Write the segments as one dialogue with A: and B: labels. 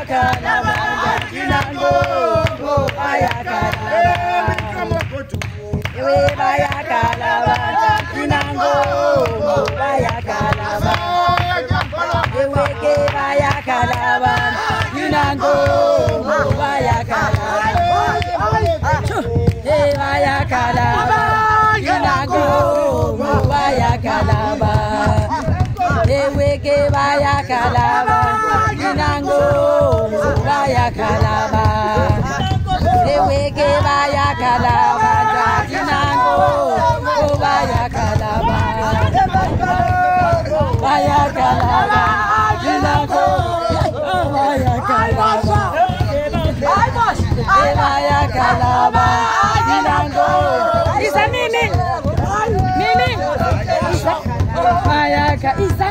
A: kalabanda dinango baya kalabanda ewe baya kalabanda dinango baya kalabanda ewe ke baya kalabanda dinango baya kalabanda baya kalabanda dinango baya kalabanda ewe ke baya kalabanda dinango baya kalabanda ewe ke baya kalabanda dinango baya kalabanda baya kalabanda dinango baya kalabanda baya kalabanda dinango isa miming isa baya ka isa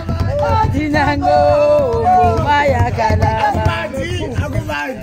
A: dinango